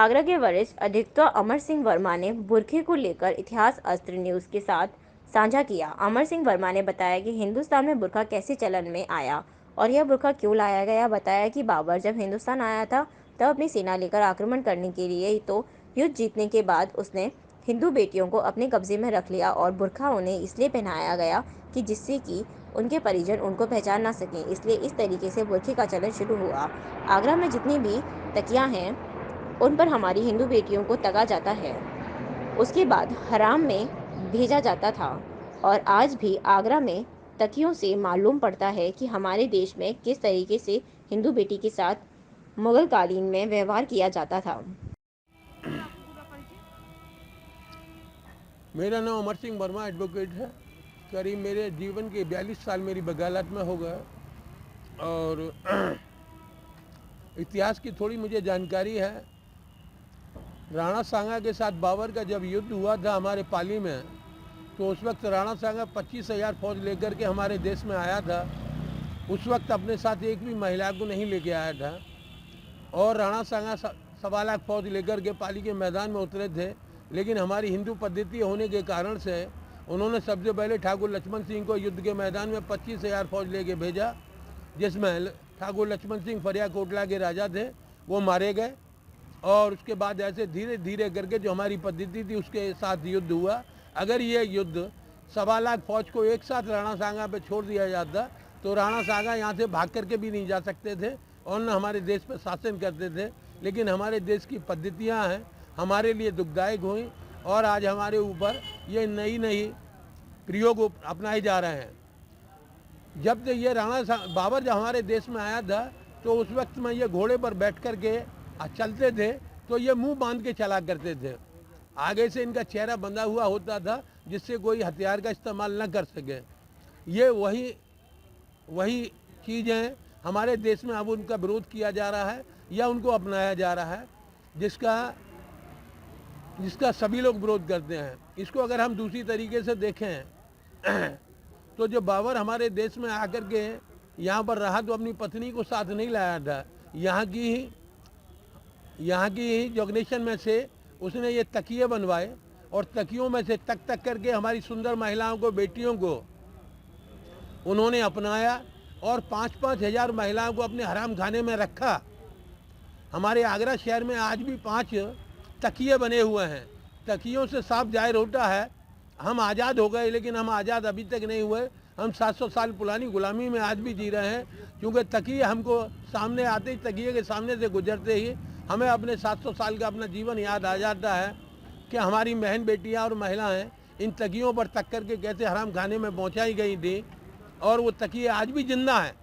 आगरा के वरिष्ठ अधिवक्ता अमर सिंह वर्मा ने बुरखे को लेकर इतिहास अस्त्र न्यूज के साथ साझा किया। अमर सिंह वर्मा ने बताया कि हिंदुस्तान में बुरखा कैसे चलन में आया और यह बुरखा क्यों लाया गया। बताया कि बाबर जब हिंदुस्तान आया था तब अपनी सेना लेकर आक्रमण करने के लिए, तो युद्ध जीतने के बाद उसने हिंदू बेटियों को अपने कब्जे में रख लिया और बुरखा उन्हें इसलिए पहनाया गया कि जिससे कि उनके परिजन उनको पहचान ना सकें, इसलिए इस तरीके से बुरखे का चलन शुरू हुआ। आगरा में जितनी भी तकियां हैं उन पर हमारी हिंदू बेटियों को तगा जाता है, उसके बाद हराम में भेजा जाता था। और आज भी आगरा में तकियों से मालूम पड़ता है कि हमारे देश में किस तरीके से हिंदू बेटी के साथ मुगल कालीन में व्यवहार किया जाता था। मेरा नाम अमर सिंह वर्मा एडवोकेट है। करीब मेरे जीवन के 42 साल मेरी वकालत में हो गए और इतिहास की थोड़ी मुझे जानकारी है। राणा सांगा के साथ बाबर का जब युद्ध हुआ था हमारे पाली में, तो उस वक्त राणा सांगा 25,000 फौज लेकर के हमारे देश में आया था। उस वक्त अपने साथ एक भी महिला को नहीं लेके आया था और राणा सांगा 1.25 लाख फौज लेकर के पाली के मैदान में उतरे थे। लेकिन हमारी हिंदू पद्धति होने के कारण से उन्होंने सबसे पहले ठाकुर लक्ष्मण सिंह को युद्ध के मैदान में 25,000 फौज लेके भेजा, जिसमें ठाकुर लक्ष्मण सिंह फरिया कोटला के राजा थे, वो मारे गए। और उसके बाद ऐसे धीरे धीरे करके जो हमारी पद्धति थी उसके साथ युद्ध हुआ। अगर ये युद्ध 1.25 लाख फौज को एक साथ राणा सांगा पे छोड़ दिया जाता तो राणा सांगा यहाँ से भाग करके भी नहीं जा सकते थे और न हमारे देश पर शासन करते थे। लेकिन हमारे देश की पद्धतियाँ हैं हमारे लिए दुखदायक हुई और आज हमारे ऊपर ये नई नई प्रयोग अपनाए जा रहे हैं। जब ये बाबर जब हमारे देश में आया था तो उस वक्त में ये घोड़े पर बैठ कर के चलते थे तो ये मुंह बांध के चला करते थे। आगे से इनका चेहरा बंधा हुआ होता था जिससे कोई हथियार का इस्तेमाल न कर सके। ये वही चीज़ें हमारे देश में अब उनका विरोध किया जा रहा है या उनको अपनाया जा रहा है जिसका सभी लोग विरोध करते हैं। इसको अगर हम दूसरी तरीके से देखें तो जो बाबर हमारे देश में आकर के यहाँ पर रहा तो अपनी पत्नी को साथ नहीं लाया था। यहाँ की ही जोगनेशन में से उसने ये तकिए बनवाए और तकियों में से तक करके हमारी सुंदर महिलाओं को, बेटियों को उन्होंने अपनाया और 5-5 हज़ार महिलाओं को अपने हराम खाने में रखा। हमारे आगरा शहर में आज भी 5 तकिए बने हुए हैं। तकियों से साफ जाहिर होता है हम आज़ाद हो गए, लेकिन हम आज़ाद अभी तक नहीं हुए। हम 700 साल पुरानी गुलामी में आज भी जी रहे हैं, क्योंकि तकिए हमको सामने आते ही, तकिए के सामने से गुजरते ही हमें अपने 700 साल का अपना जीवन याद आ जाता है कि हमारी बहन बेटियां और महिलाएं इन तकियों पर तक करके कैसे हराम खाने में पहुंचाई गई थी। और वो तकिए आज भी जिंदा हैं।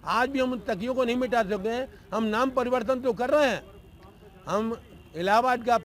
आज भी हम उन तकियों को नहीं मिटा सके हैं। हम नाम परिवर्तन तो कर रहे हैं। हम इलाहाबाद का